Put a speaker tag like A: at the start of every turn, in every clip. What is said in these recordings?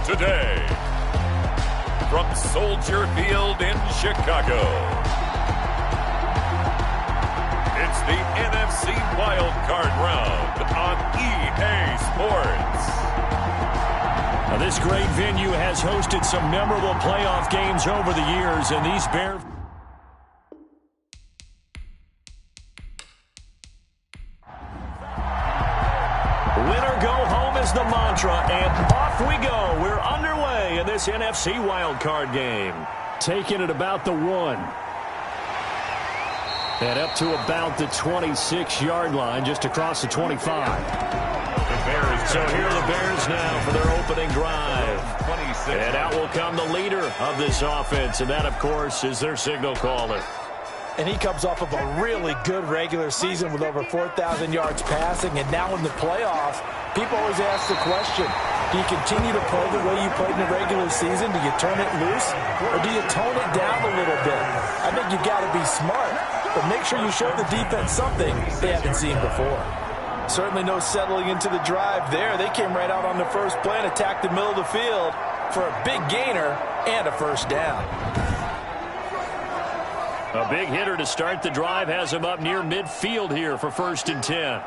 A: today, from Soldier Field in Chicago, it's the NFC Wild Card Round on EA Sports.
B: Now, this great venue has hosted some memorable playoff games over the years, and these Bears... Winner go home is the mantra, and off we go. We're underway in this NFC wildcard game. Taking it about the 1. And up to about the 26-yard line, just across the 25. So here are the Bears now for their opening drive. And out will come the leader of this offense, and that, of course, is their signal caller.
C: And he comes off of a really good regular season with over 4,000 yards passing. And now in the playoffs, people always ask the question, do you continue to play the way you played in the regular season? Do you turn it loose? Or do you tone it down a little bit? I think you've got to be smart, but make sure you show the defense something they haven't seen before. Certainly no settling into the drive there. They came right out on the first play and attacked the middle of the field for a big gainer and a first down.
B: A big hitter to start the drive has him up near midfield here for 1st and 10.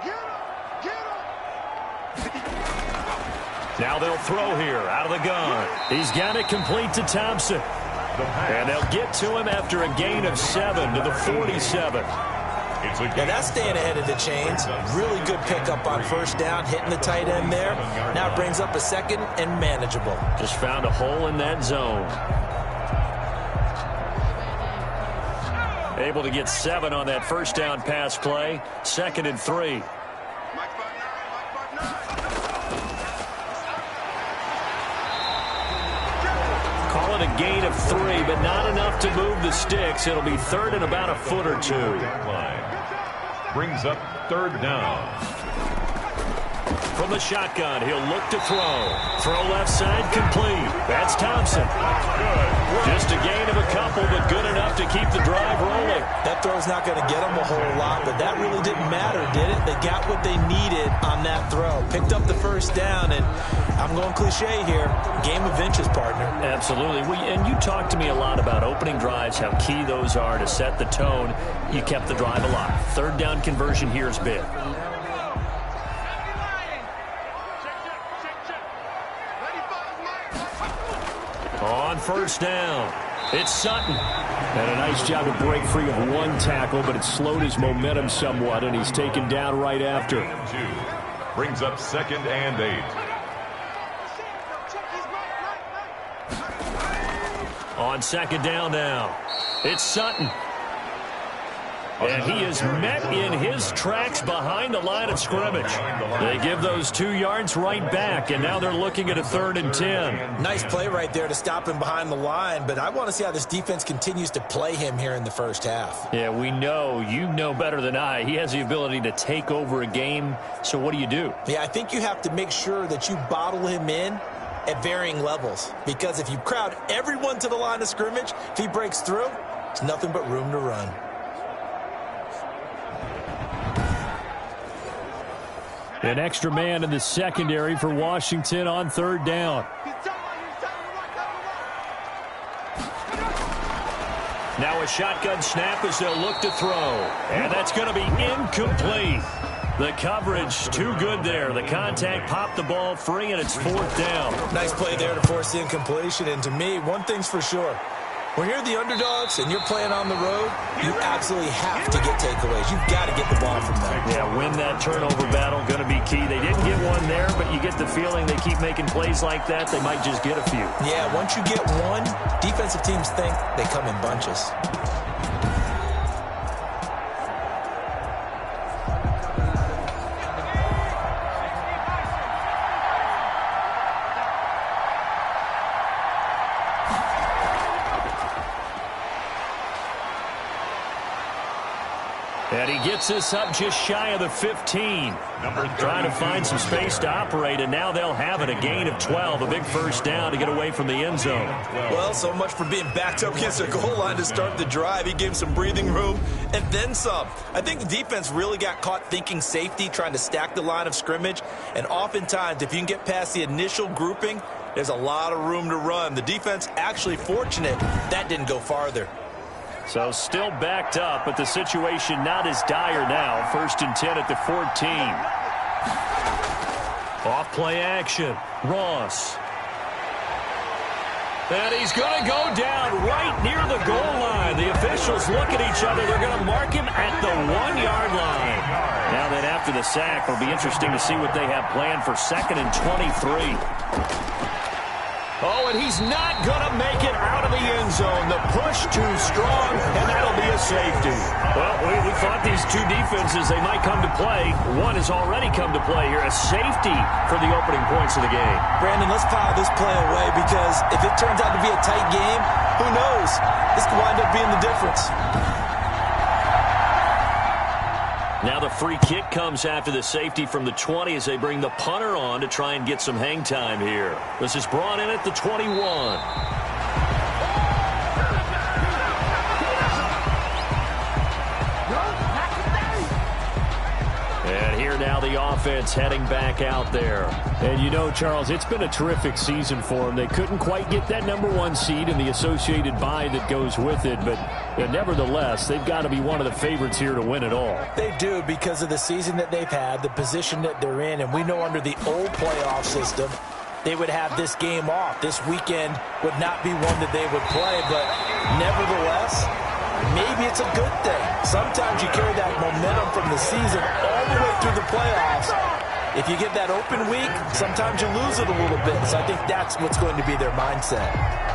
B: Now they'll throw here out of the gun. He's got it complete to Thompson. And they'll get to him after a gain of 7 to the 47.
C: Yeah, that's staying ahead of the chains. Really good pickup on first down, hitting the tight end there. Now it brings up a second and manageable.
B: Just found a hole in that zone. Able to get 7 on that first down pass play. 2nd and 3. Call it a gain of 3, but not enough to move the sticks. It'll be 3rd and about a foot or 2.
A: Brings up 3rd down.
B: From the shotgun, he'll look to throw. Throw left side complete. That's Thompson. Just a gain of a couple, but good enough to keep the drive rolling.
C: That throw's not going to get them a whole lot, but that really didn't matter, did it? They got what they needed on that throw. Picked up the first down, and I'm going cliche here. Game of inches, partner.
B: Absolutely. And you talked to me a lot about opening drives, how key those are to set the tone. You kept the drive alive. 3rd down conversion here is big. On first down, it's Sutton. And a nice job to break free of 1 tackle, but it slowed his momentum somewhat, and he's taken down right after.
A: Brings up 2nd and 8.
B: On 2nd down now, it's Sutton. And he is met in his tracks behind the line of scrimmage. They give those 2 yards right back, and now they're looking at a 3rd and 10.
C: Nice play right there to stop him behind the line, but I want to see how this defense continues to play him here in the first half.
B: Yeah, we know, you know better than I, he has the ability to take over a game, so what do you do?
C: Yeah, I think you have to make sure that you bottle him in at varying levels, because if you crowd everyone to the line of scrimmage, if he breaks through, it's nothing but room to run.
B: An extra man in the secondary for Washington on 3rd down. Now a shotgun snap as they'll look to throw. And that's going to be incomplete. The coverage too good there. The contact popped the ball free, and it's 4th down.
C: Nice play there to force the incompletion. And to me, one thing's for sure. When you're the underdogs and you're playing on the road, you absolutely have to get takeaways. You've got to get the ball from them.
B: Yeah, win that turnover battle, going to be key. They didn't get one there, but you get the feeling they keep making plays like that, they might just get a few.
C: Yeah, once you get one, defensive teams think they come in bunches.
B: And he gets this up just shy of the 15. Trying to find some space to operate, and now they'll have it. A gain of 12, a big first down to get away from the end zone.
C: Well, so much for being backed up against the goal line to start the drive. He gave some breathing room and then some. I think the defense really got caught thinking safety, trying to stack the line of scrimmage. And oftentimes, if you can get past the initial grouping, There's a lot of room to run. The defense actually fortunate that didn't go farther.
B: So still backed up, but the situation not as dire now. 1st and 10 at the 14. Off play action. Ross. And he's going to go down right near the goal line. The officials look at each other. They're going to mark him at the 1-yard line. Now then, after the sack, it'll be interesting to see what they have planned for 2nd and 23. Oh, and he's not going to make it out of the end zone. The push too strong, and that'll be a safety. Well, we thought these two defenses, they might come to play. One has already come to play here, a safety for the opening points of the game.
C: Brandon, let's file this play away because if it turns out to be a tight game, who knows? This could wind up being the difference.
B: Now the free kick comes after the safety from the 20 as they bring the punter on to try and get some hang time here. This is brought in at the 21. And here now the offense heading back out there. And you know, Charles, it's been a terrific season for them. They couldn't quite get that #1 seed and the associated bye that goes with it, but nevertheless, they've got to be one of the favorites here to win it all.
C: They do because of the season that they've had, the position that they're in, and we know under the old playoff system, they would have this game off. This weekend would not be one that they would play, but nevertheless, maybe it's a good thing. Sometimes you carry that momentum from the season all the way through the playoffs. If you get that open week, sometimes you lose it a little bit. So I think that's what's going to be their mindset.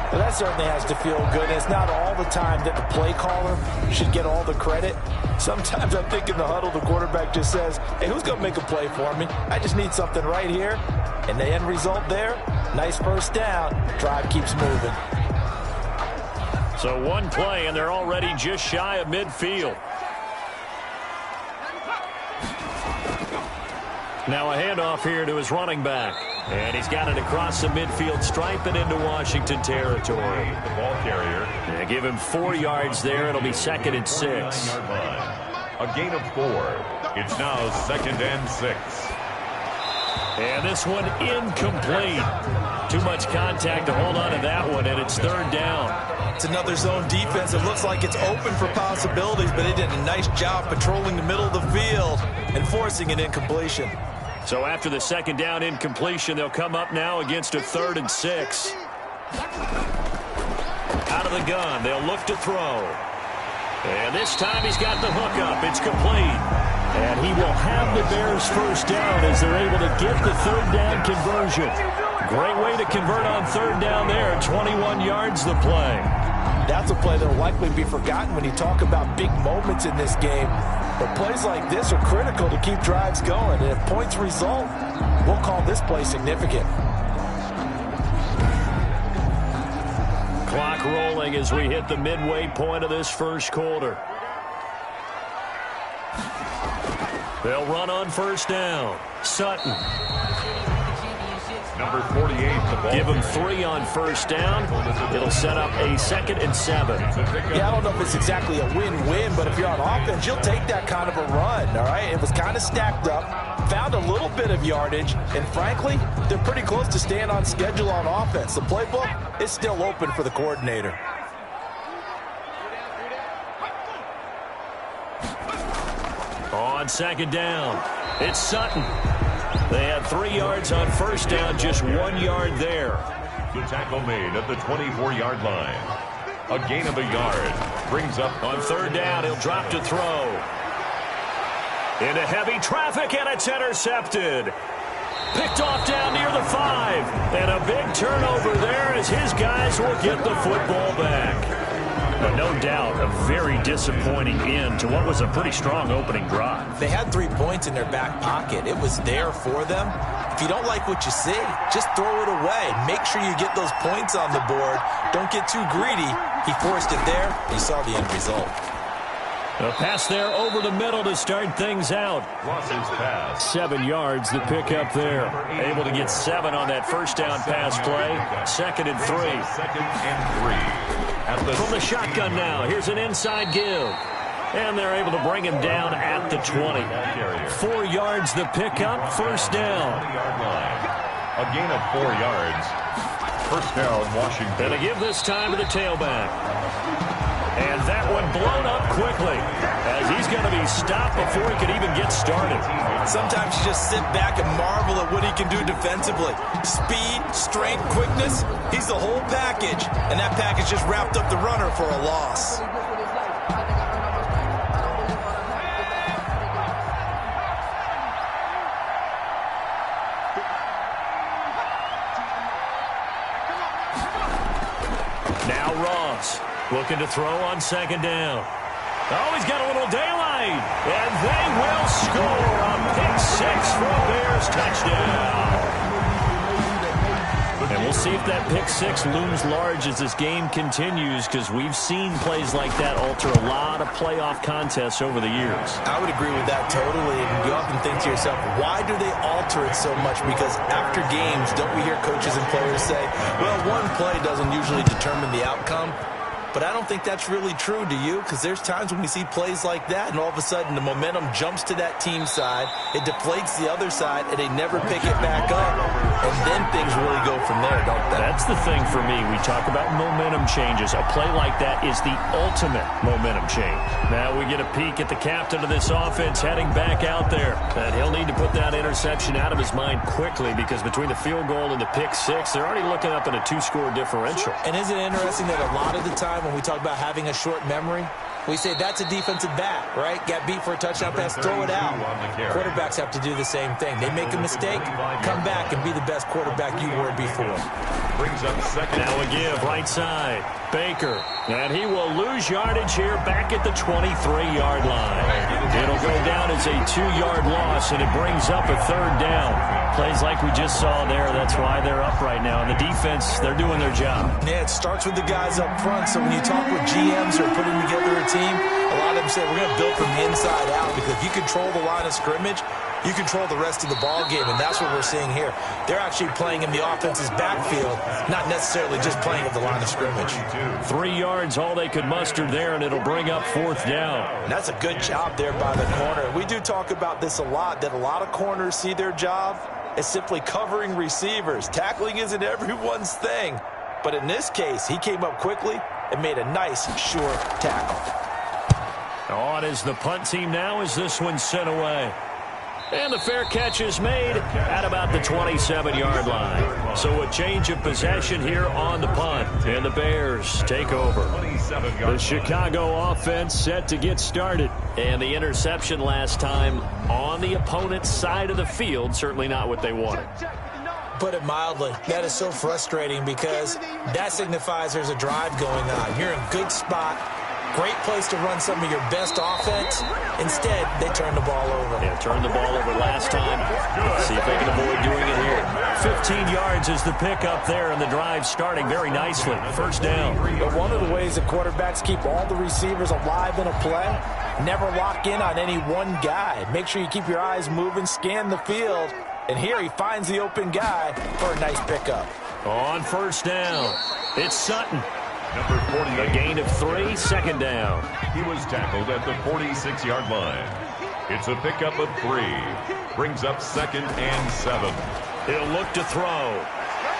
C: But that certainly has to feel good. It's not all the time that the play caller should get all the credit. Sometimes I think in the huddle, the quarterback just says, hey, who's going to make a play for me? I just need something right here. And the end result there, nice first down. Drive keeps moving.
B: So one play, and they're already just shy of midfield. Now a handoff here to his running back. And he's got it across the midfield stripe and into Washington territory.
A: The ball carrier.
B: Yeah, give him 4 yards there. It'll be 2nd and 6.
A: A gain of 4. It's now 2nd and 6.
B: And this one incomplete. Too much contact to hold on to that one, and it's 3rd down.
C: It's another zone defense. It looks like it's open for possibilities, but they did a nice job patrolling the middle of the field and forcing an incompletion.
B: So after the 2nd down incompletion, they'll come up now against a 3rd and 6. Out of the gun, they'll look to throw. And this time he's got the hook up. It's complete. And he will have the Bears first down as they're able to get the 3rd down conversion. Great way to convert on 3rd down there. 21 yards the play.
C: That's a play that will likely be forgotten when you talk about big moments in this game. But plays like this are critical to keep drives going. And if points result, we'll call this play significant.
B: Clock rolling as we hit the midway point of this first quarter. They'll run on 1st down. Sutton.
A: Number 48, the ball.
B: Give him 3 on 1st down. It'll set up a 2nd and 7.
C: Yeah, I don't know if it's exactly a win-win, but if you're on offense, you'll take that kind of a run, all right? It was kind of stacked up, found a little bit of yardage, and frankly, they're pretty close to staying on schedule on offense. The playbook is still open for the coordinator.
B: On 2nd down, it's Sutton. They had 3 yards on 1st down, just 1 yard there.
A: The tackle made at the 24-yard line. A gain of a yard. Brings up
B: on 3rd down. He'll drop to throw. Into heavy traffic, and it's intercepted. Picked off down near the 5. And a big turnover there as his guys will get the football back. But no doubt, a very disappointing end to what was a pretty strong opening drive.
C: They had 3 points in their back pocket. It was there for them. If you don't like what you see, just throw it away. Make sure you get those points on the board. Don't get too greedy. He forced it there. You saw the end result.
B: A pass there over the middle to start things out.
A: Ross's pass.
B: 7 yards the pick up there. Able to get 7 on that 1st down pass play. 2nd and 3.
A: 2nd and 3.
B: From the shotgun now, here's an inside give. And they're able to bring him down at the 20. 4 yards the pickup, 1st down.
A: A gain of 4 yards. First down, Washington.
B: And they give this time to the tailback. And that one blown up quickly as he's going to be stopped before he could even get started.
C: Sometimes you just sit back and marvel at what he can do defensively. Speed, strength, quickness, he's the whole package. And that package just wrapped up the runner for a loss.
B: Now Ross looking to throw on second down. Oh, he's got a little daylight. And they will score a pick six for a Bears touchdown. And we'll see if that pick six looms large as this game continues, because we've seen plays like that alter a lot of playoff contests over the years.
C: I would agree with that totally. And you often think to yourself, why do they alter it so much? Because after games, don't we hear coaches and players say, well, one play doesn't usually determine the outcome? But I don't think that's really true, do you? Because there's times when we see plays like that, and all of a sudden the momentum jumps to that team side, it deflates the other side, and they never pick it back up. And then things really go from there, don't they?
B: That's the thing for me. We talk about momentum changes. A play like that is the ultimate momentum change. Now we get a peek at the captain of this offense heading back out there. And he'll need to put that interception out of his mind quickly, because between the field goal and the pick six, they're already looking up at a two-score differential.
C: And isn't it interesting that a lot of the time when we talk about having a short memory, we say that's a defensive back, right? Got beat for a touchdown pass, throw it out. Quarterbacks have to do the same thing. They make a mistake, come back and be the best quarterback you were before.
A: Brings up second.
B: Now a give, right side. Baker. And he will lose yardage here back at the 23-yard line. It'll go down as a 2-yard loss, and it brings up a third down. Plays like we just saw there, that's why they're up right now. And the defense, they're doing their job.
C: Yeah, it starts with the guys up front. So when you talk with GMs who are putting together a team, a lot of them say we're going to build from the inside out, because if you control the line of scrimmage, you control the rest of the ball game, and that's what we're seeing here. They're actually playing in the offense's backfield, not necessarily just playing at the line of scrimmage.
B: 3 yards, all they could muster there, and it'll bring up fourth down.
C: And that's a good job there by the corner. We do talk about this a lot, that a lot of corners see their job as simply covering receivers. Tackling isn't everyone's thing, but in this case, he came up quickly and made a nice, sure tackle.
B: On is the punt team now as this one's sent away. And the fair catch is made at about the 27-yard line. So a change of possession here on the punt. And the Bears take over. The Chicago offense set to get started. And the interception last time on the opponent's side of the field, certainly not what they wanted.
C: Put it mildly, that is so frustrating, because that signifies there's a drive going on. You're in a good spot. Great place to run some of your best offense. Instead, they turn the ball over.
B: Yeah, turned the ball over last time. Let's see if they can avoid doing it here. 15 yards is the pickup there, and the drive starting very nicely. First down.
C: But one of the ways that quarterbacks keep all the receivers alive in a play, never lock in on any one guy. Make sure you keep your eyes moving, scan the field. And here he finds the open guy for a nice pickup.
B: On first down, it's Sutton.
A: Number 48.
B: A gain of 3, second down.
A: He was tackled at the 46-yard line. It's a pickup of 3. Brings up second and 7.
B: He'll look to throw.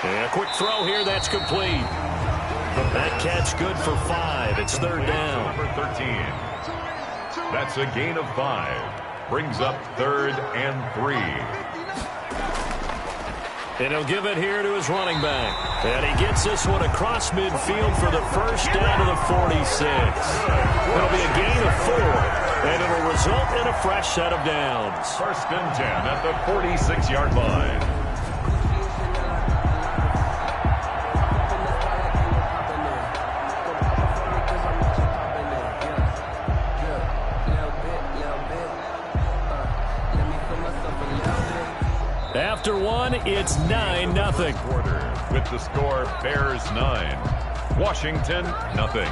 B: And a quick throw here, that's complete. That catch good for 5. It's third down.
A: Number 13. That's a gain of 5. Brings up third and 3.
B: And he'll give it here to his running back. And he gets this one across midfield for the first down to the 46. It'll be a gain of 4, and it'll result in a fresh set of downs.
A: First and 10 at the 46-yard line.
B: After one, it's 9-0.
A: Quarter with the score Bears 9, Washington nothing.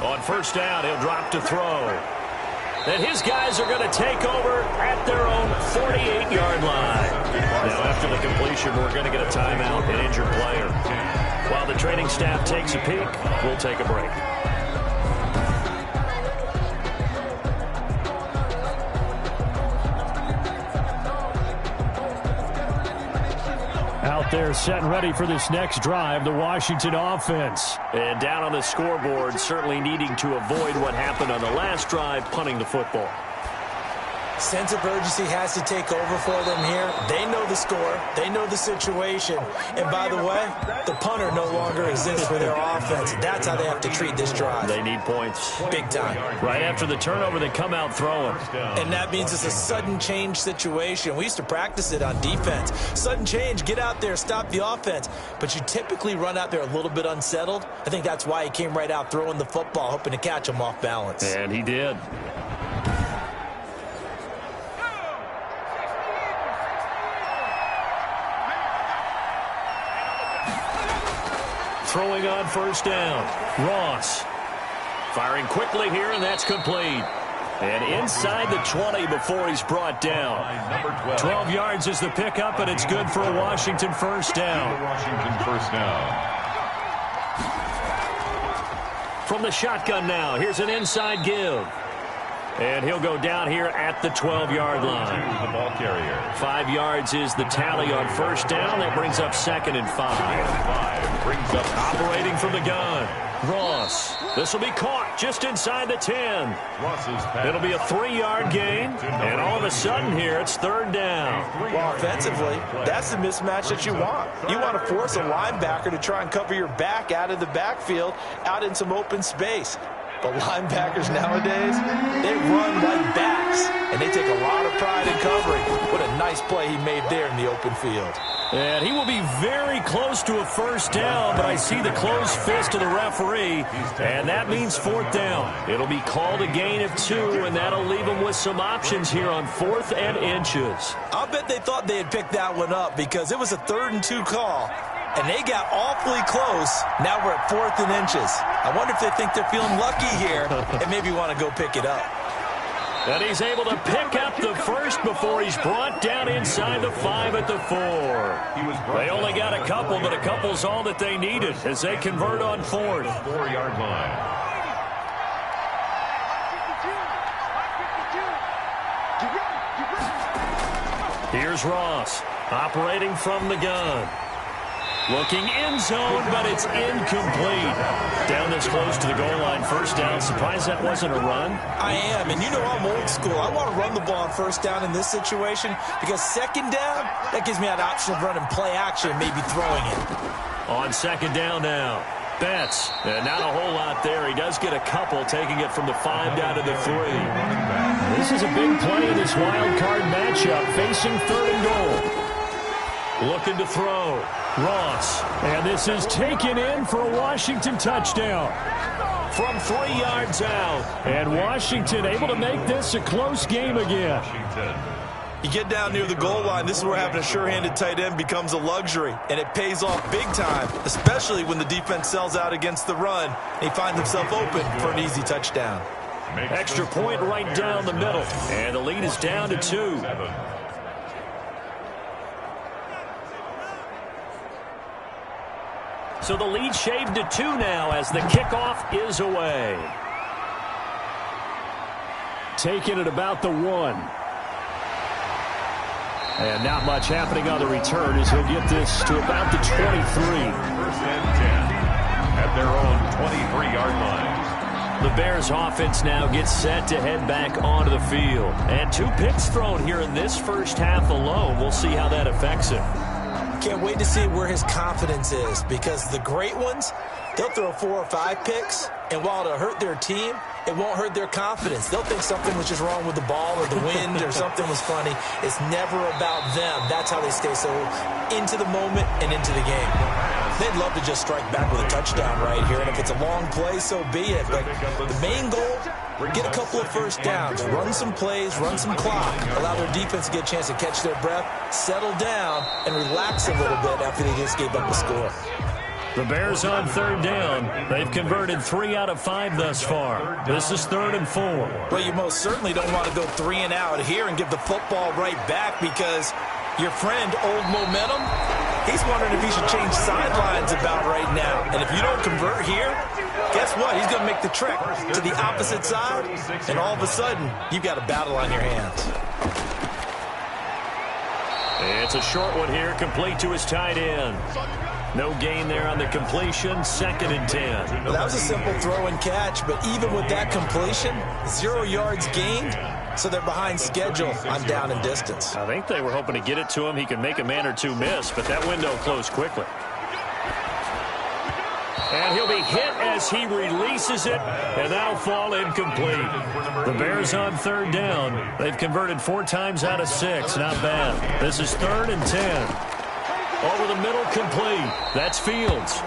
B: On first down, he'll drop to throw. And his guys are going to take over at their own 48-yard line. Now, after the completion, we're going to get a timeout, an injured player. While the training staff takes a peek, we'll take a break. Out there set and ready for this next drive, the Washington offense. And down on the scoreboard, certainly needing to avoid what happened on the last drive, punting the football.
C: Sense of urgency has to take over for them here. They know the score. They know the situation. And by the way, the punter no longer exists for their offense. That's how they have to treat this drive.
B: They need points.
C: Big time.
B: Right after the turnover, they come out throwing.
C: And that means it's a sudden change situation. We used to practice it on defense. Sudden change, get out there, stop the offense. But you typically run out there a little bit unsettled. I think that's why he came right out throwing the football, hoping to catch him off balance.
B: And he did. Throwing on first down. Ross. Firing quickly here, and that's complete. And inside the 20 before he's brought down. 12 yards is the pickup, and it's good for a Washington first down. From the shotgun now, here's an inside give. And he'll go down here at the 12-yard line.
A: The ball carrier.
B: 5 yards is the tally on first down. That brings up 2nd and 5.
A: Brings up
B: operating from the gun. Ross. This will be caught just inside the 10. It'll be a 3-yard gain. And all of a sudden here, it's 3rd down.
C: Well, offensively, that's the mismatch that you want. You want to force a linebacker to try and cover your back out of the backfield, out in some open space. But linebackers nowadays, they run like backs, and they take a lot of pride in covering. What a nice play he made there in the open field.
B: And he will be very close to a first down, but I see the closed fist of the referee, and that means 4th down. It'll be called a gain of 2, and that'll leave him with some options here on 4th and inches.
C: I'll bet they thought they had picked that one up because it was a 3rd and 2 call. And they got awfully close. Now we're at 4th and inches. I wonder if they think they're feeling lucky here and maybe want to go pick it up.
B: And he's able to pick up the first before he's brought down inside the 5 at the 4. They only got a couple, but a couple's all that they needed as they convert on 4th.
A: 4-yard line.
B: Here's Ross operating from the gun. Looking end zone, but it's incomplete. Down this close to the goal line, first down. Surprised that wasn't a run?
C: I am, and you know I'm old school. I want to run the ball on first down in this situation because 2nd down, that gives me that option of running play action, maybe throwing it.
B: On 2nd down now. Betts, and not a whole lot there. He does get a couple, taking it from the 5 down to the 3. This is a big play in this wild card matchup, facing 3rd and goal. Looking to throw. Ross. And this is taken in for a Washington touchdown. From 3 yards out. And Washington able to make this a close game again.
C: You get down near the goal line, this is where having a sure-handed tight end becomes a luxury. And it pays off big time, especially when the defense sells out against the run. And he finds himself open for an easy touchdown.
B: Extra point right down the middle. And the lead is down to 2. So the lead shaved to 2 now as the kickoff is away. Taking it about the 1. And not much happening on the return as he'll get this to about the 23.
A: 1st and 10 at their own 23-yard line.
B: The Bears offense now gets set to head back onto the field. And 2 picks thrown here in this first half alone. We'll see how that affects him.
C: Can't wait to see where his confidence is because the great ones, they'll throw 4 or 5 picks, and while it'll hurt their team, it won't hurt their confidence. They'll think something was just wrong with the ball or the wind or something was funny. It's never about them. That's how they stay so into the moment and into the game. They'd love to just strike back with a touchdown right here, and if it's a long play, so be it. But the main goal, get a couple of first downs, run some plays, run some clock, allow their defense to get a chance to catch their breath, settle down, and relax a little bit after they just gave up a score.
B: The Bears on 3rd down. They've converted 3 out of 5 thus far. This is 3rd and 4.
C: Well, you most certainly don't want to go 3 and out here and give the football right back because your friend, Old Momentum, he's wondering if he should change sidelines about right now. And if you don't convert here, guess what? He's going to make the trek to the opposite side, and all of a sudden, you've got a battle on your hands.
B: It's a short one here, complete to his tight end. No gain there on the completion, 2nd and 10.
C: Well, that was a simple throw and catch, but even with that completion, 0 yards gained, so they're behind schedule on down and distance.
B: I think they were hoping to get it to him. He could make a man or two miss, but that window closed quickly. And he'll be hit as he releases it, and that'll fall incomplete. The Bears on 3rd down. They've converted 4 times out of 6. Not bad. This is 3rd and 10. Over the middle, complete. That's Fields.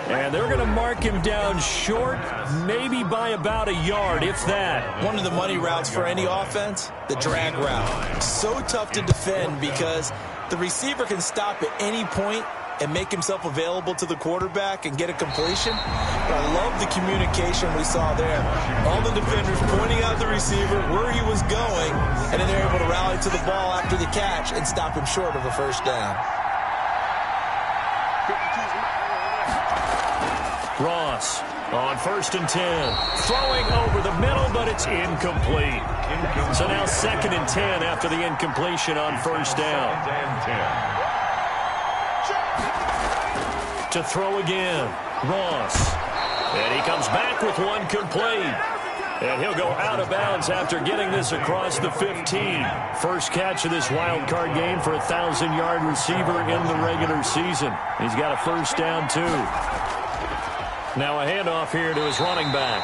B: And they're going to mark him down short, maybe by about a yard, if that.
C: One of the money routes for any offense, the drag route. So tough to defend because the receiver can stop at any point and make himself available to the quarterback and get a completion. But I love the communication we saw there. All the defenders pointing out the receiver where he was going, and then they're able to rally to the ball after the catch and stop him short of a first down.
B: Ross on 1st and 10. Throwing over the middle, but it's incomplete. So now 2nd and 10 after the incompletion on 1st down. To throw again, Ross. And he comes back with one complete. And he'll go out of bounds after getting this across the 15. First catch of this wild card game for a 1,000-yard receiver in the regular season. He's got a first down, too. Now a handoff here to his running back.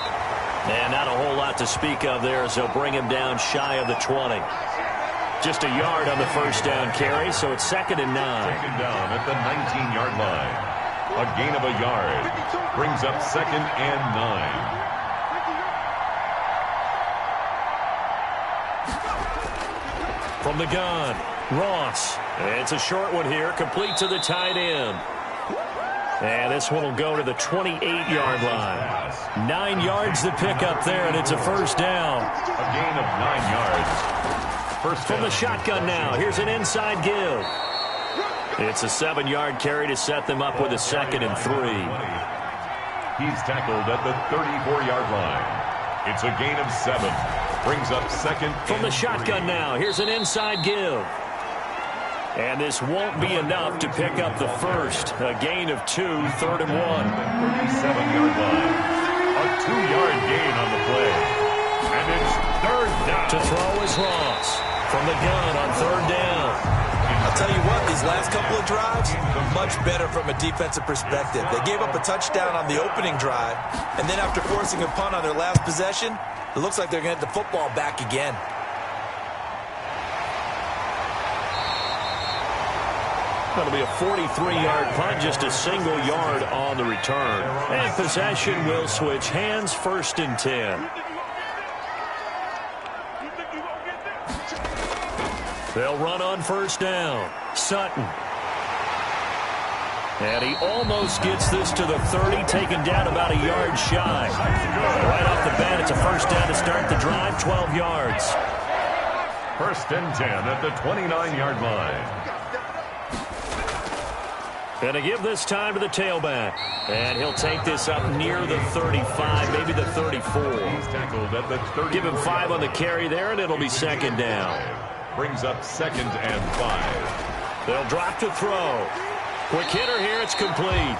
B: And not a whole lot to speak of there as they'll bring him down shy of the 20. Just a yard on the first down carry, so it's 2nd and 9.
A: 2nd down at the 19-yard line. A gain of a yard. Brings up 2nd and 9.
B: From the gun, Ross. It's a short one here, complete to the tight end. And this one will go to the 28-yard line. 9 yards to pick up there, and it's a first down.
A: A gain of 9 yards. First
B: from the shotgun now. Here's an inside give. It's a 7-yard carry to set them up with a 2nd and 3.
A: He's tackled at the 34-yard line. It's a gain of 7. Brings up 2nd
B: from the
A: and
B: shotgun
A: 3.
B: now. Here's an inside give. And this won't be enough to pick up the first. A gain of 2, 3rd and 1.
A: 37-yard line. A 2-yard gain on the play. And it's 3rd down.
B: To throw is Ross. From the gun on 3rd down.
C: I'll tell you what, these last couple of drives, much better from a defensive perspective. They gave up a touchdown on the opening drive, and then after forcing a punt on their last possession, it looks like they're going to get the football back again.
B: That'll be a 43-yard punt, just a single yard on the return. And possession will switch hands, 1st and 10. They'll run on 1st down. Sutton. And he almost gets this to the 30, taken down about a yard shy. Right off the bat, it's a first down to start the drive, 12 yards.
A: 1st and 10 at the 29-yard line.
B: And to give this time to the tailback. And he'll take this up near the 35, maybe the 34.
A: He's tackled at the 30.
B: Give him 5 on the carry there, and it'll be 2nd down.
A: Brings up 2nd and 5.
B: They'll drop to throw. Quick hitter here, it's complete.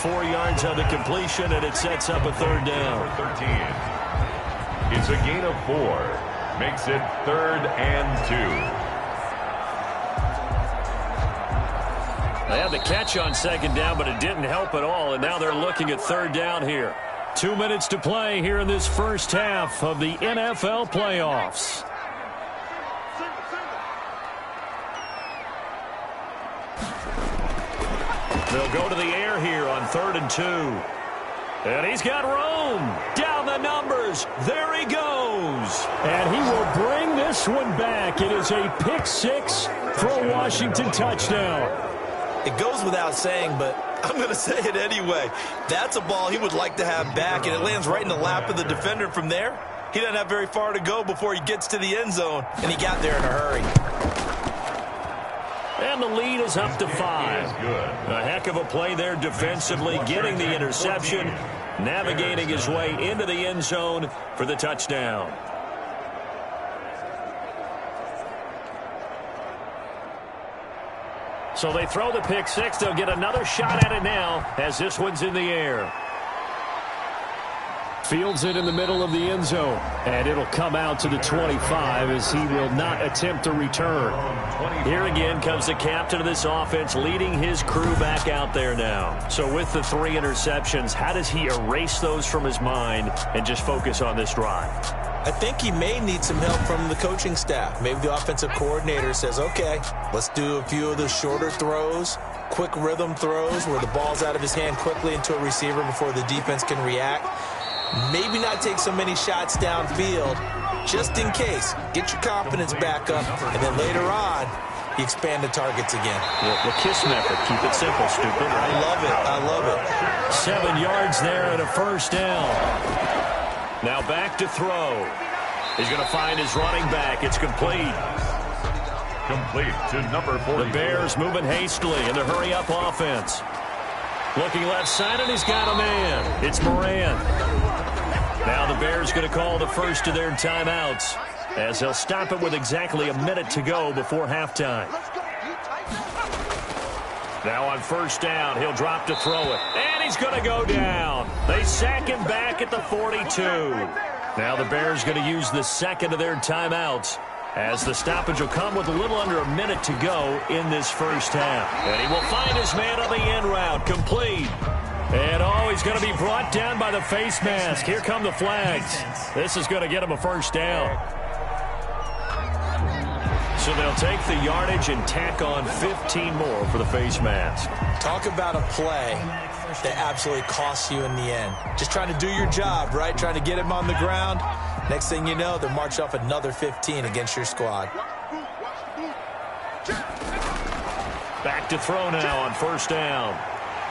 B: 4 yards on the completion, and it sets up a 3rd down.
A: 13. It's a gain of 4. Makes it 3rd and 2.
B: They had the catch on 2nd down, but it didn't help at all, and now they're looking at 3rd down here. 2 minutes to play here in this first half of the NFL playoffs. They'll go to the air here on 3rd and 2. And he's got room. Down the numbers. There he goes. And he will bring this one back. It is a pick 6 for a Washington touchdown.
C: It goes without saying, but I'm going to say it anyway. That's a ball he would like to have back, and it lands right in the lap of the defender from there. He doesn't have very far to go before he gets to the end zone, and he got there in a hurry.
B: And the lead is up to 5. A heck of a play there defensively, getting the interception, navigating his way into the end zone for the touchdown. So they throw the pick six. They'll get another shot at it now as this one's in the air. Fields it in the middle of the end zone, and it'll come out to the 25 as he will not attempt to return. Here again comes the captain of this offense leading his crew back out there now. So with the 3 interceptions, how does he erase those from his mind and just focus on this drive?
C: I think he may need some help from the coaching staff. Maybe the offensive coordinator says, okay, let's do a few of the shorter throws, quick rhythm throws where the ball's out of his hand quickly into a receiver before the defense can react. Maybe not take so many shots downfield, just in case. Get your confidence back up, and then later on, you expand the targets again.
B: The KISS method. Keep it simple, stupid.
C: I love it. I love it.
B: 7 yards there and a first down. Now back to throw. He's going to find his running back. It's complete.
A: Complete to number 40.
B: The Bears moving hastily in the hurry-up offense. Looking left side, and he's got a man. It's Moran. Now the Bears going to call the first of their timeouts as they'll stop it with exactly a minute to go before halftime. Now on first down, he'll drop to throw it. And he's going to go down. They sack him back at the 42. Now the Bears going to use the second of their timeouts as the stoppage will come with a little under a minute to go in this first half. And he will find his man on the end route. Complete. And, he's going to be brought down by the face mask. Here come the flags. This is going to get him a first down. So they'll take the yardage and tack on 15 more for the face mask.
C: Talk about a play that absolutely costs you in the end. Just trying to do your job, right? Trying to get him on the ground. Next thing you know, they'll march off another 15 against your squad.
B: Back to throw now on first down.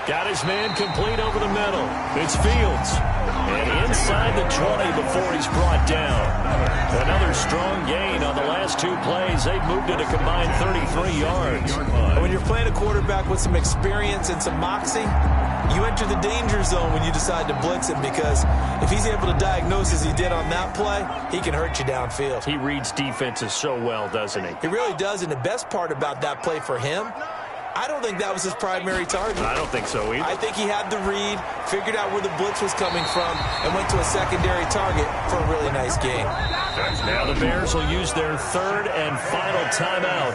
B: Got his man complete over the middle. It's Fields. And inside the 20 before he's brought down. Another strong gain on the last 2 plays. They've moved it a combined 33 yards.
C: When you're playing a quarterback with some experience and some moxie, you enter the danger zone when you decide to blitz him, because if he's able to diagnose as he did on that play, he can hurt you downfield.
B: He reads defenses so well, doesn't he?
C: He really does, and the best part about that play for him, I don't think that was his primary target.
B: I don't think so either.
C: I think he had the read, figured out where the blitz was coming from, and went to a secondary target for a really nice gain.
B: Now the Bears will use their third and final timeout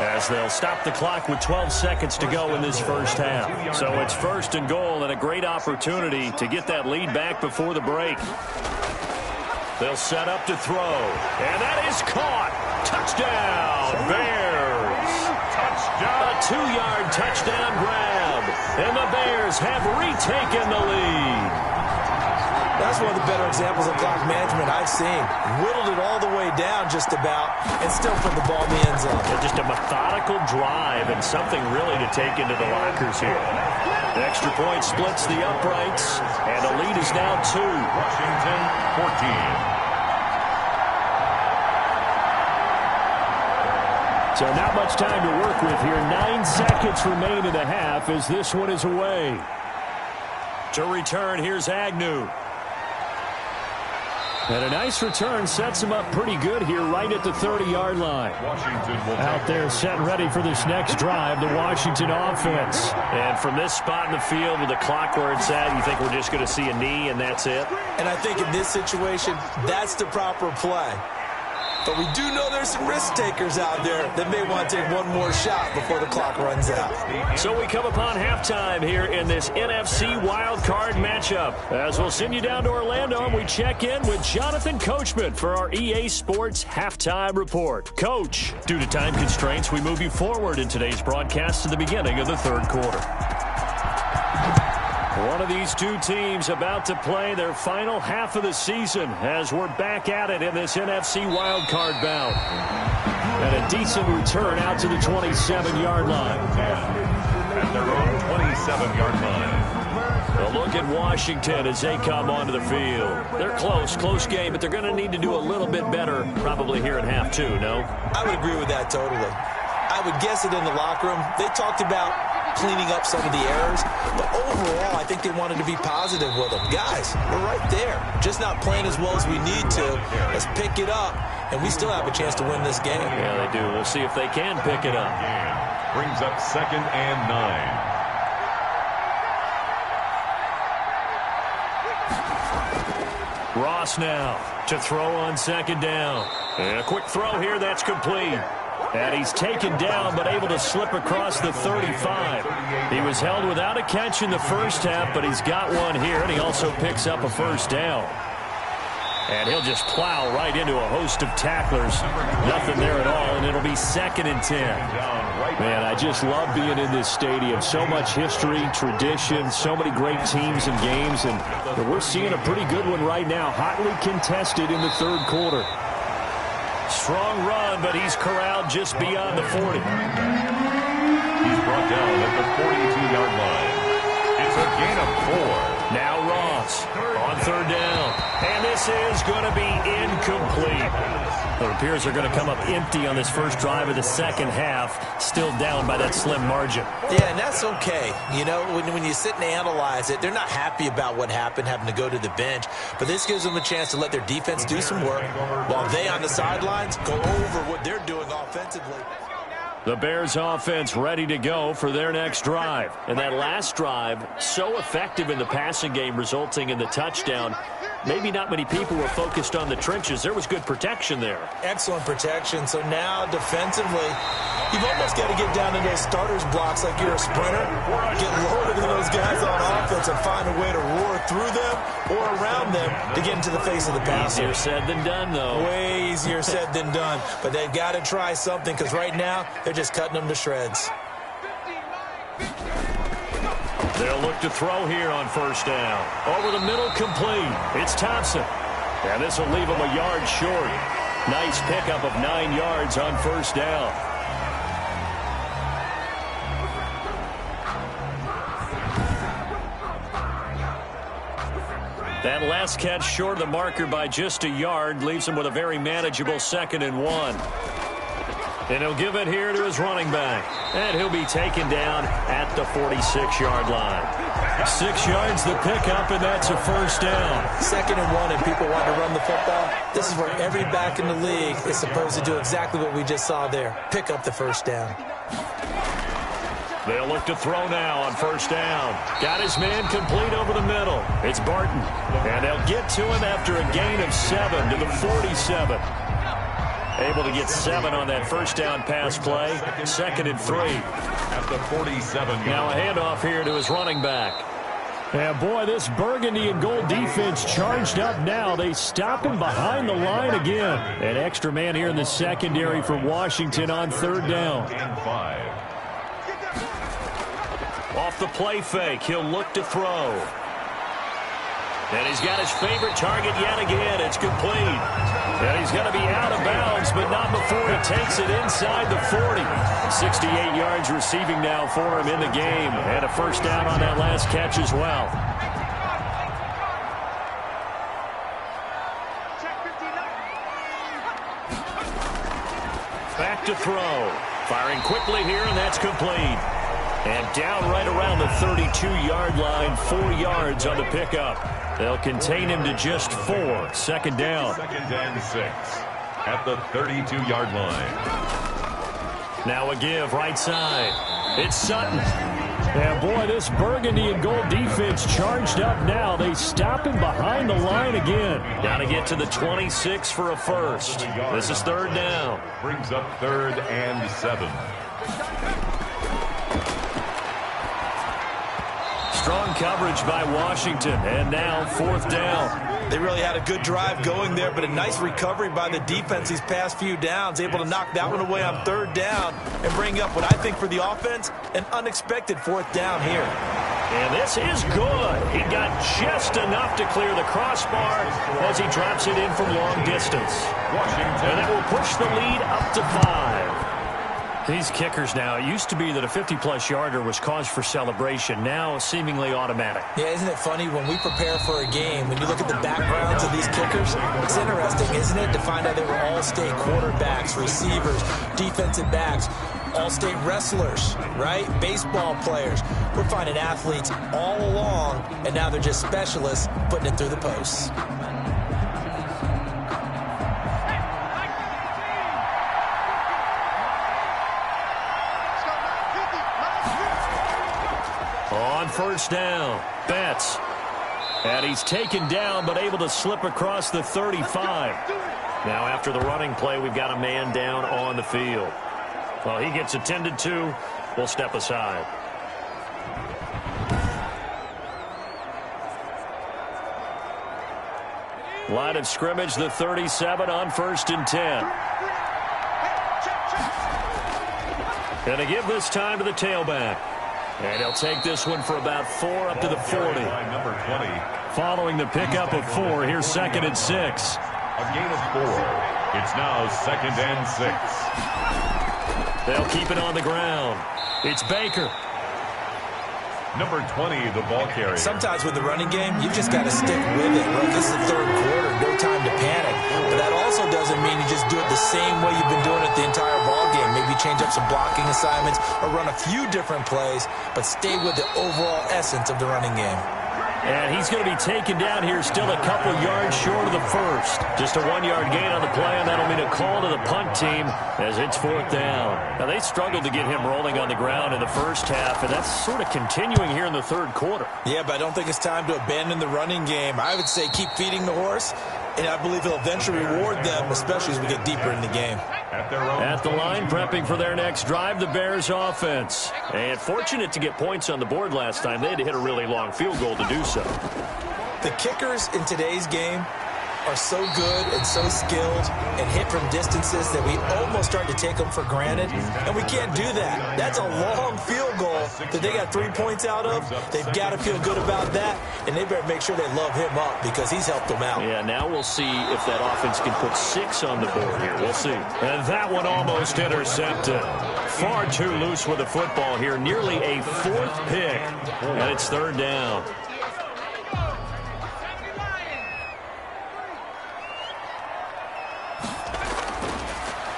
B: as they'll stop the clock with 12 seconds to go in this first half. So it's first and goal and a great opportunity to get that lead back before the break. They'll set up to throw, and that is caught. Touchdown, Bears. Touchdown. A 2-yard touchdown grab, and the Bears have retaken the lead.
C: That's one of the better examples of clock management I've seen. Whittled it all the way down just about and still put the ball in the end zone.
B: Yeah, just a methodical drive and something really to take into the lockers here. The extra point splits the uprights, and the lead is now 2.
A: Washington 14.
B: So not much time to work with here. 9 seconds remain in the half as this one is away. To return, here's Agnew. And a nice return sets him up pretty good here right at the 30-yard line.
A: Washington will
B: out there set and ready for this next drive, the Washington offense. And from this spot in the field with the clock where it's at, you think we're just going to see a knee and that's it?
C: And I think in this situation, that's the proper play. But we do know there's some risk takers out there that may want to take one more shot before the clock runs out.
B: So we come upon halftime here in this NFC wildcard matchup. As we'll send you down to Orlando, and we check in with Jonathan Coachman for our EA Sports Halftime Report. Coach, due to time constraints, we move you forward in today's broadcast to the beginning of the third quarter. One of these two teams about to play their final half of the season as we're back at it in this NFC wildcard bout. And a decent return out to the 27-yard line.
A: At their own 27-yard line.
B: A look at Washington as they come onto the field. They're close game, but they're going to need to do a little bit better probably here in half 2, no?
C: I would agree with that totally. I would guess it in the locker room. They talked about cleaning up some of the errors, but overall, I think they wanted to be positive with them. Guys, we're right there. Just not playing as well as we need to. Let's pick it up, and we still have a chance to win this game.
B: Yeah, they do. We'll see if they can pick it up.
A: Brings up 2nd and 9.
B: Ross now to throw on 2nd down. And a quick throw here, that's complete. And he's taken down, but able to slip across the 35. He was held without a catch in the first half, but he's got one here, and he also picks up a first down. And he'll just plow right into a host of tacklers. Nothing there at all, and it'll be 2nd and 10. Man, I just love being in this stadium. So much history, tradition, so many great teams and games, and we're seeing a pretty good one right now. Hotly contested in the 3rd quarter. Strong run, but he's corralled just beyond the 40.
A: He's brought down at the 42-yard line. It's a gain of 4.
B: Now Ross on 3rd down. And this is going to be incomplete. It appears they're going to come up empty on this first drive of the 2nd half, still down by that slim margin.
C: Yeah, and that's okay. You know, when you sit and analyze it, they're not happy about what happened, having to go to the bench. But this gives them a chance to let their defense do some work while they on the sidelines go over what they're doing offensively.
B: The Bears offense ready to go for their next drive. And that last drive, so effective in the passing game, resulting in the touchdown. Maybe not many people were focused on the trenches. There was good protection there.
C: Excellent protection. So now defensively, you've almost got to get down to those starters blocks like you're a sprinter. Get lower than those guys on offense and find a way to roar through them or around them to get into the face of the passer.
B: Easier said than done, though.
C: Way easier said than done. But they've got to try something because right now they're just cutting them to shreds.
B: They'll look to throw here on 1st down. Over the middle, complete. It's Thompson. And this will leave him a yard short. Nice pickup of 9 yards on 1st down. That last catch short of the marker by just a yard leaves him with a very manageable 2nd and 1. And he'll give it here to his running back. And he'll be taken down at the 46-yard line. 6 yards the pickup, and that's a 1st down. 2nd and 1, and people want to run the football. This is where every back in the league is supposed to do exactly what we just saw there. Pick up the 1st down. They'll look to throw now on 1st down. Got his man complete over the middle. It's Barton. And they'll get to him after a gain of 7 to the 47. Able to get 7 on that 1st down pass play. 2nd and 3.
A: At the 47.
B: Now a handoff here to his running back. And boy, this burgundy and gold defense charged up now. They stop him behind the line again. An extra man here in the secondary for Washington on 3rd down.
A: And 5.
B: Off the play fake, he'll look to throw. And he's got his favorite target yet again. It's complete. And he's going to be out of bounds, but not before he takes it inside the 40. 68 yards receiving now for him in the game. And a 1st down on that last catch as well. Back to throw. Firing quickly here, and that's complete. And down right around the 32-yard line, 4 yards on the pickup. They'll contain him to just 4. 2nd down.
A: 2nd and 6. At the 32-yard line.
B: Now a give right side. It's Sutton. And boy, this burgundy and gold defense charged up now. They stop him behind the line again. Got to get to the 26 for a 1st. This is 3rd down.
A: Brings up 3rd and 7.
B: Strong coverage by Washington, and now 4th down.
C: They really had a good drive going there, but a nice recovery by the defense these past few downs, able to knock that one away on 3rd down and bring up what I think for the offense, an unexpected 4th down here.
B: And this is good. He got just enough to clear the crossbar as he drops it in from long distance.
A: Washington.
B: And that will push the lead up to 5. These kickers now, it used to be that a 50-plus yarder was cause for celebration. Now seemingly automatic.
C: Yeah, isn't it funny when we prepare for a game, when you look at the backgrounds of these kickers, it's interesting, isn't it, to find out they were all-state quarterbacks, receivers, defensive backs, all-state wrestlers, right? Baseball players. We're finding athletes all along, and now they're just specialists putting it through the posts.
B: On first down, Betts. And he's taken down but able to slip across the 35. Now after the running play, we've got a man down on the field. Well, he gets attended to. We'll step aside. Line of scrimmage, the 37 on 1st and 10. Going to give this time to the tailback. And he'll take this one for about 4 up to the 40.
A: Number 20.
B: Following the pickup of 4, here's 2nd and 6.
A: A gain of 4. It's now 2nd and 6.
B: They'll keep it on the ground. It's Baker.
A: Number 20, the ball carrier.
C: Sometimes with the running game, you just got to stick with it. Look, this is the 3rd quarter, no time to panic. But that also doesn't mean you just do it the same way you've been doing it the entire ball game. Maybe change up some blocking assignments or run a few different plays, but stay with the overall essence of the running game.
B: And he's going to be taken down here still a couple yards short of the 1st. Just a 1-yard gain on the play, and that'll mean a call to the punt team as it's 4th down. Now, they struggled to get him rolling on the ground in the first half, and that's sort of continuing here in the 3rd quarter.
C: Yeah, but I don't think it's time to abandon the running game. I would say keep feeding the horse, and I believe he'll eventually reward them, especially as we get deeper in the game.
B: At the line, prepping for their next drive, the Bears offense. And fortunate to get points on the board last time. They had to hit a really long field goal to do so.
C: The kickers in today's game are so good and so skilled and hit from distances that we almost start to take them for granted, and we can't do that. That's a long field goal that they got 3 points out of. They've got to feel good about that, and they better make sure they love him up because he's helped them out.
B: Yeah, now we'll see if that offense can put 6 on the board here. We'll see. And that one almost intercepted. Far too loose with the football here. Nearly a 4th pick, and it's 3rd down.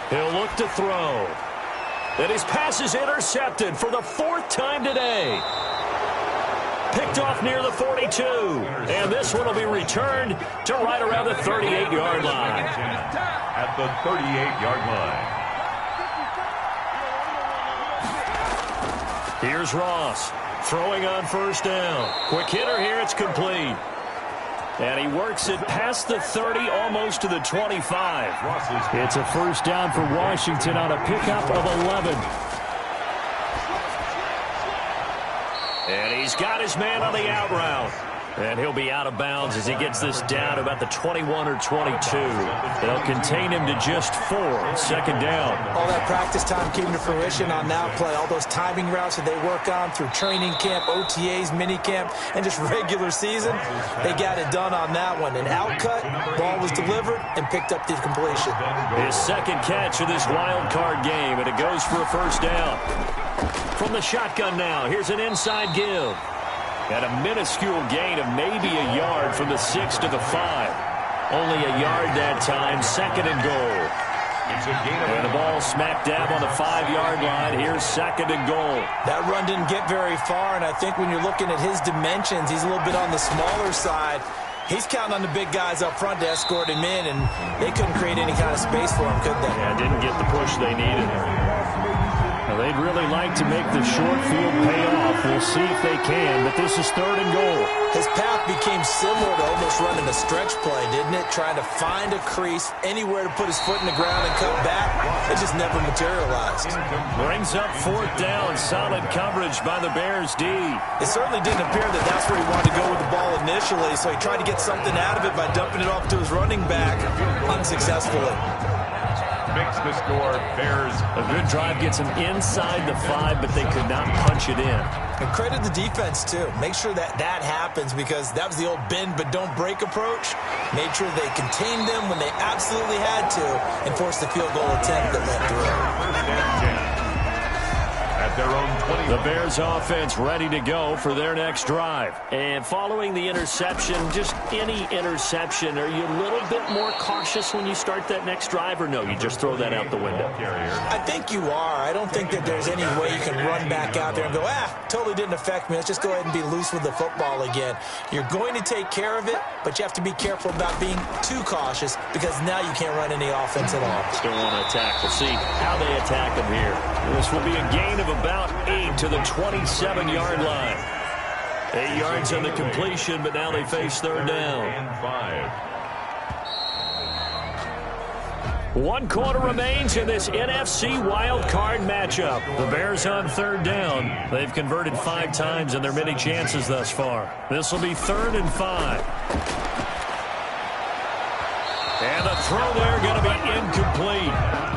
B: He'll look to throw. And his pass is intercepted for the 4th time today. Picked off near the 42. And this one will be returned to right around the 38-yard line.
A: At the 38-yard line.
B: Here's Ross. Throwing on 1st down. Quick hitter here. It's complete. And he works it past the 30, almost to the 25. It's a 1st down for Washington on a pickup of 11. And he's got his man on the out route. And he'll be out of bounds as he gets this down to about the 21 or 22. They'll contain him to just 4. 2nd down.
C: All that practice time came to fruition on that play. All those timing routes that they work on through training camp, OTAs, mini camp, and just regular season, they got it done on that one. An outcut, ball was delivered, and picked up the completion.
B: His 2nd catch of this wild card game, and it goes for a 1st down. From the shotgun now, here's an inside give. At a minuscule gain of maybe a yard from the 6 to the 5. Only a yard that time, 2nd and goal. And the ball smack dab on the 5-yard line. Here's 2nd and goal.
C: That run didn't get very far, and I think when you're looking at his dimensions, he's a little bit on the smaller side. He's counting on the big guys up front to escort him in, and they couldn't create any kind of space for him, could they?
B: Yeah, didn't get the push they needed. Well, they'd really like to make the short field pay off. We'll see if they can, but this is 3rd and goal.
C: His path became similar to almost running a stretch play, didn't it? Trying to find a crease, anywhere to put his foot in the ground and cut back. It just never materialized.
B: Brings up 4th down. Solid coverage by the Bears D.
C: It certainly didn't appear that that's where he wanted to go with the ball initially, so he tried to get something out of it by dumping it off to his running back unsuccessfully.
A: Makes the score, Bears.
B: A good drive gets them inside the 5, but they could not punch it in.
C: And credit the defense, too. Make sure that happens because that was the old bend but don't break approach. Made sure they contained them when they absolutely had to and forced the field goal attempt that went through.
A: At their own 20.
B: The Bears offense ready to go for their next drive. And following the interception, just any interception, are you a little bit more cautious when you start that next drive, or no, you just throw that out the window?
C: I think you are. I don't think that there's any way you can run back out there and go, totally didn't affect me. Let's just go ahead and be loose with the football again. You're going to take care of it, but you have to be careful about being too cautious because now you can't run any offense at all.
B: Still want to attack. We'll see how they attack them here. This will be a gain of about 8 to the 27-yard line. 8 yards on the completion, but now they face third down.
A: And 5.
B: 1 quarter remains in this NFC wild card matchup. The Bears on third down. They've converted 5 times in their many chances thus far. This will be 3rd and 5. And the throw there going to be incomplete.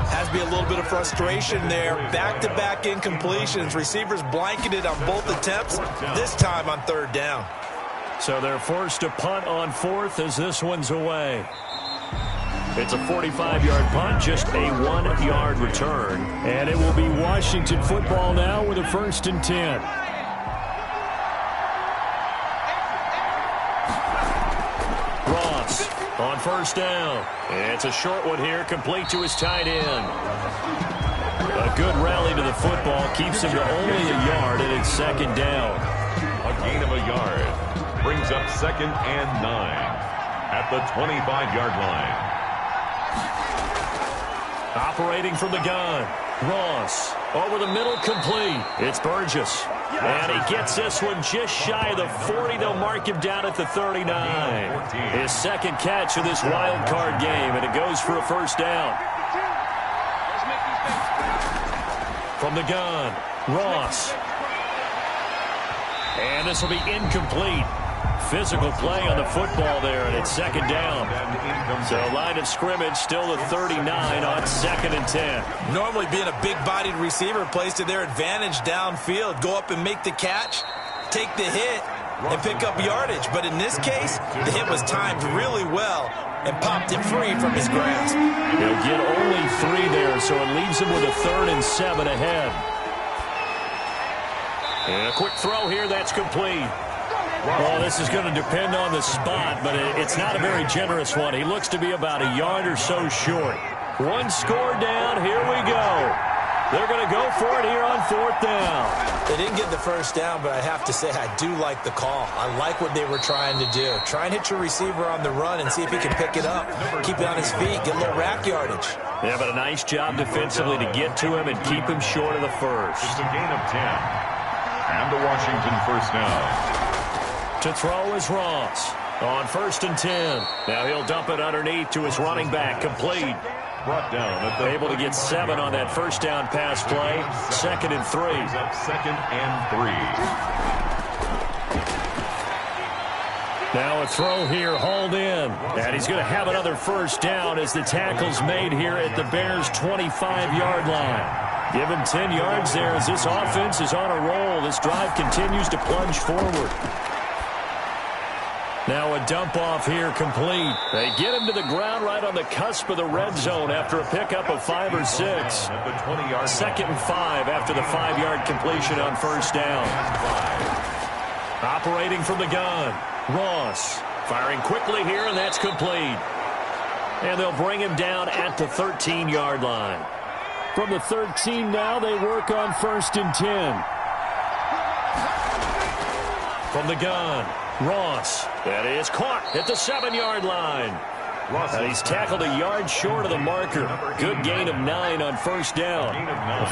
C: Has to be a little bit of frustration there. Back-to-back incompletions. Receivers blanketed on both attempts, this time on third down.
B: So they're forced to punt on 4th as this one's away. It's a 45-yard punt, just a 1-yard return. And it will be Washington football now with a 1st and 10. Ross on 1st down. It's a short one here, complete to his tight end. A good rally to the football keeps him to only a yard, and it's 2nd down.
A: A gain of a yard brings up 2nd and 9 at the 25-yard line.
B: Operating from the gun. Ross over the middle, complete. It's Burgess. And he gets this one just shy of the 40. They'll mark him down at the 39. His 2nd catch of this wild card game, and it goes for a 1st down. From the gun, Ross. And this will be incomplete. Physical play on the football there, and it's 2nd down. So line of scrimmage still the 39 on 2nd and 10.
C: Normally being a big-bodied receiver plays to their advantage downfield. Go up and make the catch, take the hit, and pick up yardage. But in this case, the hit was timed really well and popped it free from his grasp.
B: He'll get only 3 there, so it leaves him with a 3rd and 7 ahead. And a quick throw here, that's complete. Well, this is going to depend on the spot, but it's not a very generous one. He looks to be about a yard or so short. 1 score down. Here we go. They're going to go for it here on 4th down.
C: They didn't get the 1st down, but I have to say I do like the call. I like what they were trying to do. Try and hit your receiver on the run and see if he can pick it up. Keep it on his feet. Get a little rack yardage.
B: Yeah, but a nice job defensively to get to him and keep him short of the 1st.
A: It's a gain of 10. And the Washington 1st down.
B: To throw is Ross on 1st and 10. Now he'll dump it underneath to his running back, complete.
A: Brought down at the
B: able to get 7 on that 1st down pass play. 2nd and 3.
A: Up 2nd and 3.
B: Now a throw here, hauled in. And he's going to have another 1st down as the tackle's made here at the Bears' 25-yard line. Give him 10 yards there as this offense is on a roll. This drive continues to plunge forward. Now a dump off here, complete. They get him to the ground right on the cusp of the red zone after a pickup of 5 or 6. 2nd and 5 after the 5-yard completion on 1st down. Operating from the gun, Ross. Firing quickly here, and that's complete. And they'll bring him down at the 13-yard line. From the 13 now, they work on 1st and 10. From the gun, Ross. That is caught at the 7-yard line. And he's tackled a yard short of the marker. Good gain of 9 on 1st down.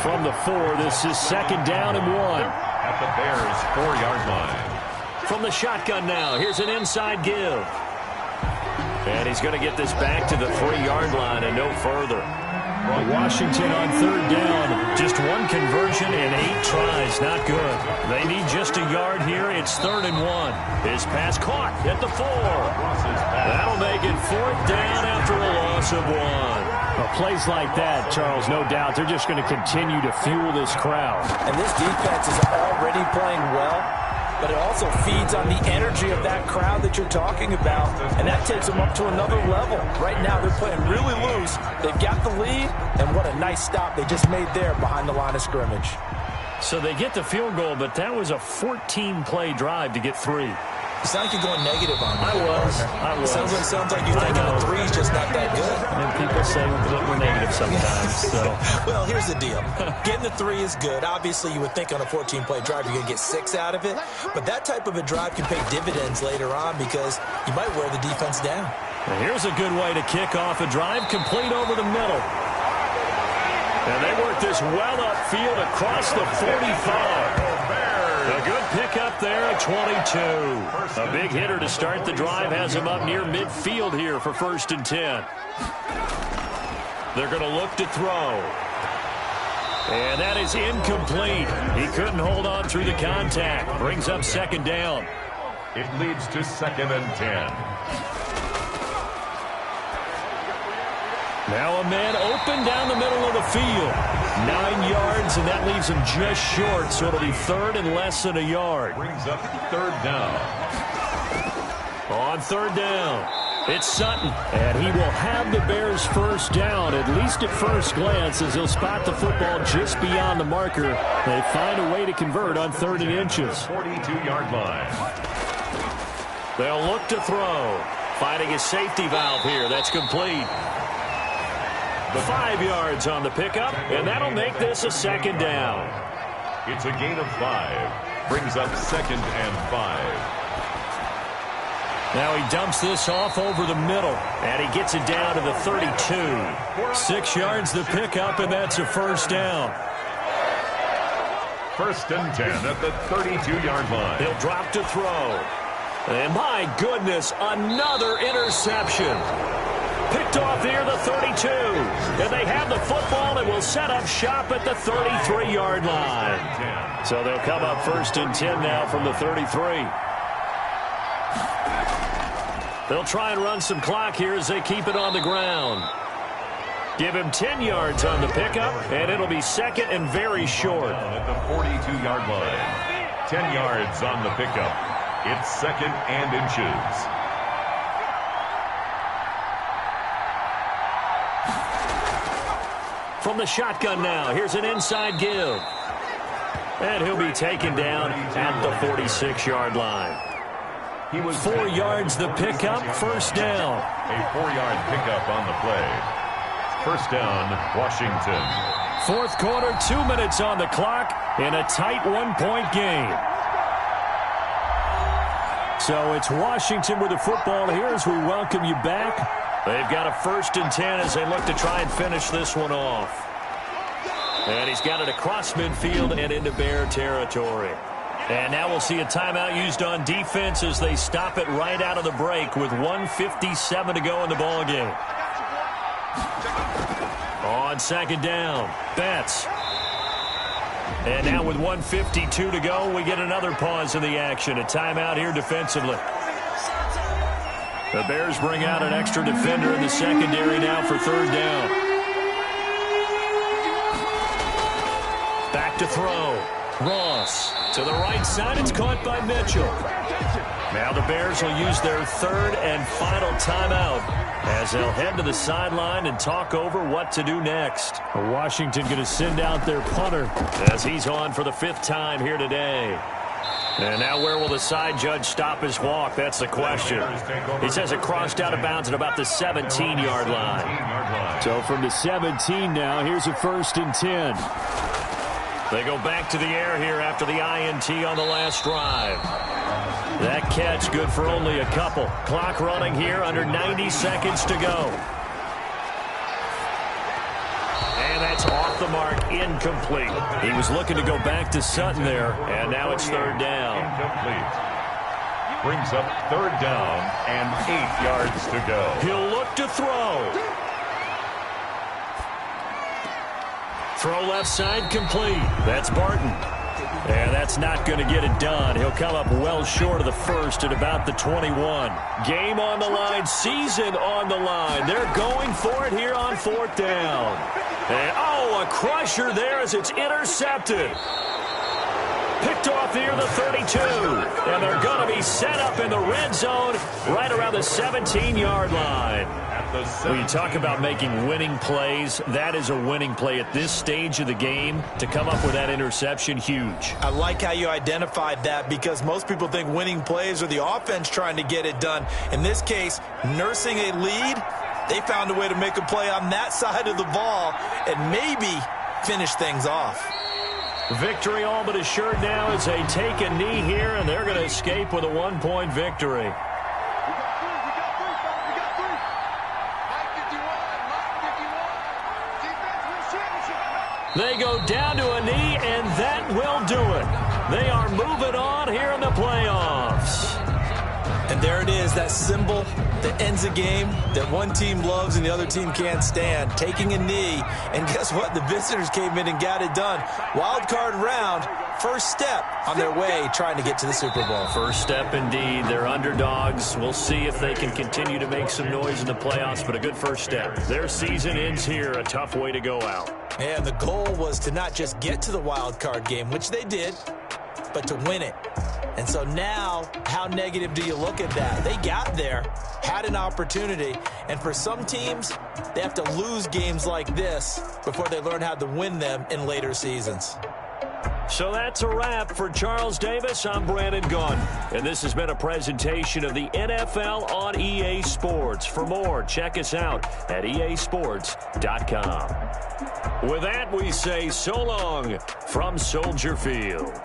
B: From the 4, this is 2nd down and 1.
A: At the Bears' 4-yard line.
B: From the shotgun now, here's an inside give. And he's going to get this back to the 3-yard line and no further. Washington on 3rd down. Just 1 conversion in 8 tries. Not good. They need just a yard here. It's 3rd and 1. His pass caught at the 4. That'll make it 4th down after a loss of 1. Well, plays like that, Charles, no doubt, they're just going to continue to fuel this crowd.
C: And this defense is already playing well, but it also feeds on the energy of that crowd that you're talking about, and that takes them up to another level. Right now, they're playing really loose. They've got the lead, and what a nice stop they just made there behind the line of scrimmage.
B: So they get the field goal, but that was a 14-play drive to get 3.
C: You sound like you're going negative on me.
B: I was.
C: Sounds like you think the 3's just not that good.
B: And people say we're negative sometimes. So.
C: Well, here's the deal. Getting the 3 is good. Obviously, you would think on a 14-play drive you're going to get 6 out of it. But that type of a drive can pay dividends later on because you might wear the defense down.
B: And here's a good way to kick off a drive, complete over the middle. And they work this well upfield across the 45. A good pickup there at 22. A big hitter to start the drive has him up near midfield here for 1st and 10. They're going to look to throw. And that is incomplete. He couldn't hold on through the contact. Brings up 2nd down.
A: It leads to 2nd and 10.
B: Now a man open down the middle of the field. 9 yards, and that leaves him just short, so it'll be 3rd and less than a yard.
A: Brings up 3rd down.
B: On 3rd down, it's Sutton, and he will have the Bears' 1st down, at least at first glance, as he'll spot the football just beyond the marker. They find a way to convert on 3rd and inches.
A: 42-yard line.
B: They'll look to throw. Finding a safety valve here. That's complete. 5 yards on the pickup, and that'll make this a 2nd down.
A: It's a gain of 5. Brings up 2nd and 5.
B: Now he dumps this off over the middle, and he gets it down to the 32. 6 yards the pickup, and that's a 1st down.
A: 1st and 10 at the 32-yard line.
B: He'll drop to throw. And my goodness, another interception. Picked off near the 32. And they have the football and will set up shop at the 33-yard line. So they'll come up 1st and 10 now from the 33. They'll try and run some clock here as they keep it on the ground. Give him 10 yards on the pickup, and it'll be 2nd and very short.
A: At the 42-yard line. 10 yards on the pickup. It's 2nd and inches.
B: From the shotgun now, here's an inside give. And he'll be taken down at the 46-yard line.
A: He was
B: 4 yards the pickup, 1st down.
A: A 4-yard pickup on the play. 1st down, Washington.
B: 4th quarter, 2 minutes on the clock in a tight 1-point game. So it's Washington with the football here as we welcome you back. They've got a 1st and 10 as they look to try and finish this one off. And he's got it across midfield and into Bear territory. And now we'll see a timeout used on defense as they stop it right out of the break with 1:57 to go in the ballgame. On 2nd down, Betts. And now with 1:52 to go, we get another pause in the action. A timeout here defensively. The Bears bring out an extra defender in the secondary now for 3rd down. Back to throw. Ross to the right side. It's caught by Mitchell. Now the Bears will use their 3rd and final timeout as they'll head to the sideline and talk over what to do next. Washington going to send out their punter as he's on for the 5th time here today. And now where will the side judge stop his walk? That's the question. He says it crossed out of bounds at about the 17-yard line. So from the 17 now, here's a 1st and 10. They go back to the air here after the INT on the last drive. That catch good for only a couple. Clock running here, under 90 seconds to go. And that's off the mark, incomplete. He was looking to go back to Sutton there, and now it's 3rd down.
A: Incomplete. Brings up 3rd down and 8 yards to go.
B: He'll look to throw. Throw left side complete. That's Barton. And that's not going to get it done. He'll come up well short of the 1st at about the 21. Game on the line, season on the line. They're going for it here on 4th down. And, oh, a crusher there as it's intercepted. Picked off near the 32. And they're going to be set up in the red zone right around the 17-yard line. When you talk about making winning plays, that is a winning play at this stage of the game. To come up with that interception, huge.
C: I like how you identified that because most people think winning plays are the offense trying to get it done. In this case, nursing a lead, they found a way to make a play on that side of the ball and maybe finish things off.
B: Victory all but assured now as they take a knee here, and they're going to escape with a 1-point victory. They go down to a knee, and that will do it. They are moving on here in the playoffs.
C: And there it is, that symbol that ends a game that one team loves and the other team can't stand, taking a knee. And guess what? The visitors came in and got it done. Wild card round, first step on their way trying to get to the Super Bowl.
B: First step indeed. They're underdogs. We'll see if they can continue to make some noise in the playoffs, but a good first step. Their season ends here, a tough way to go out.
C: And the goal was to not just get to the wild card game, which they did, but to win it. And so now, how negative do you look at that? They got there, had an opportunity, and for some teams, they have to lose games like this before they learn how to win them in later seasons.
B: So that's a wrap for Charles Davis. I'm Brandon Gunn, and this has been a presentation of the NFL on EA Sports. For more, check us out at easports.com. With that, we say so long from Soldier Field.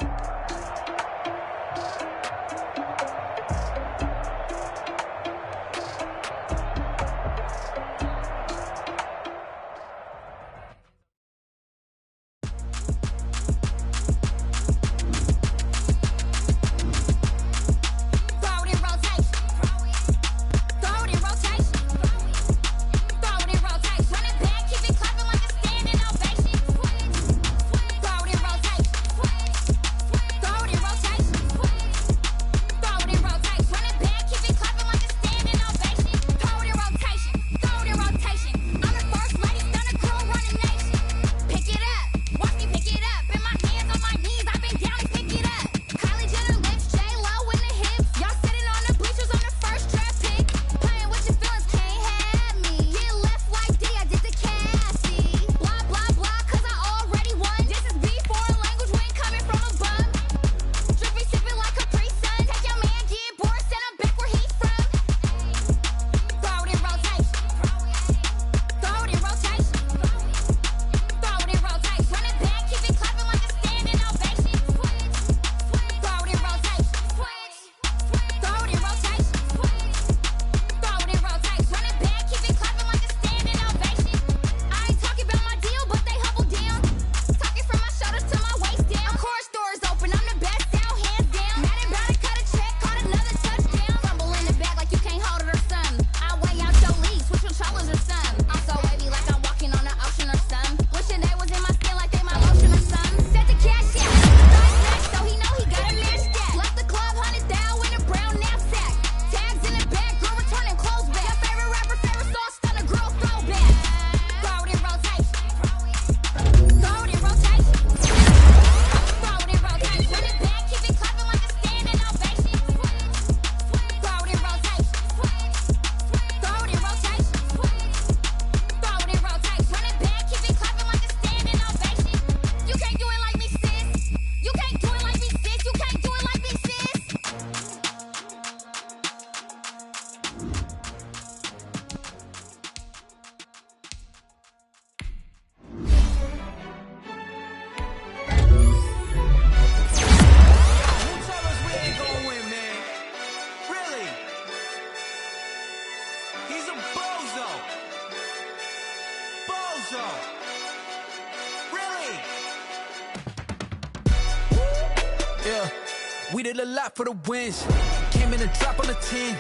D: We did a lot for the wins. Came in a drop on the 10.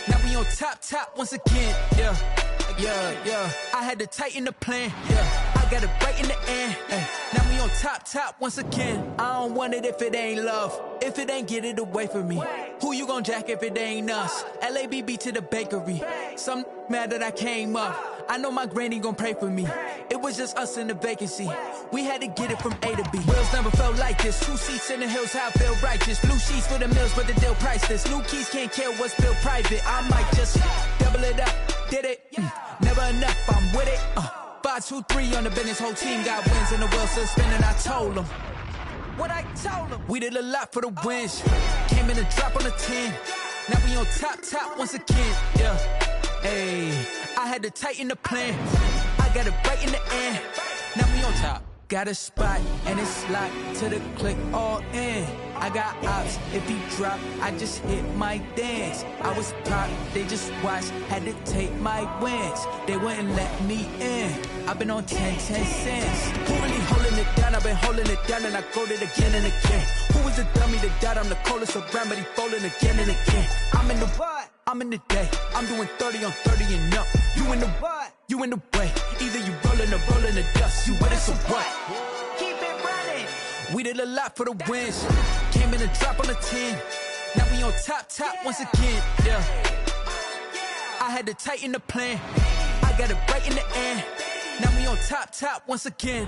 D: Now we on top once again. Yeah. I had to tighten the plan. Yeah. I got it right in the end. Now we on top once again. I don't want it if it ain't love. If it ain't, get it away from me. Who you gon' jack if it ain't us? LABB to the bakery. Some mad that I came up. I know my granny gon' pray for me. It was just us in the vacancy. We had to get it from A to B. Wheels never felt like this. 2 seats in the hills, how I feel righteous. Blue sheets for the mills, but the deal priceless. New keys can't care what's built private. I might just double it up. Did it? Never enough, I'm with it. 5, 2, 3 on the business. Whole team got wins and the wheels still spinning. I told them what I told them. We did a lot for the wins. Came in a drop on the 10. Now we on top once again. Yeah. Hey, I had to tighten the plan. I got it right in the end. Now we on top. Got a spot and it's locked to the click all in. I got ops, if he drop, I just hit my dance. I was pop, they just watched, had to take my wins. They wouldn't let me in. I've been on 10 cents. Who really holding it down? I've been holding it down and I go it again and again. Who was the dummy that died? I'm the coldest around, but he falling again and again. I'm in the what? I'm in the day. I'm doing 30 on 30 and up. You in the what? You in the way. Either you rolling or rolling the dust. You with it, so what? Keep it running. We did a lot for the wins. Came in and drop on the 10. Now we on top once again. Yeah. I had to tighten the plan. I got it right in the end. Now we on top once again.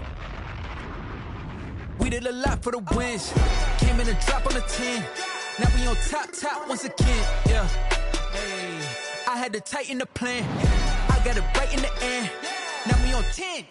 D: We did a lot for the wins. Came in and drop on the 10. Now we on top once again. Yeah. Hey. I had to tighten the plan. I got it right in the end. Now we on 10.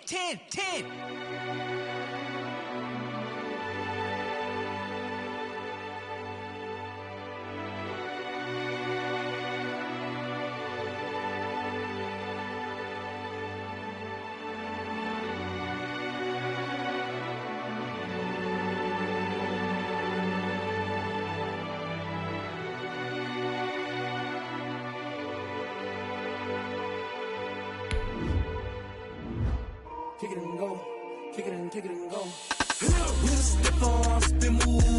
E: Kick it and go, kick it and go. With a stiff arm, spin move.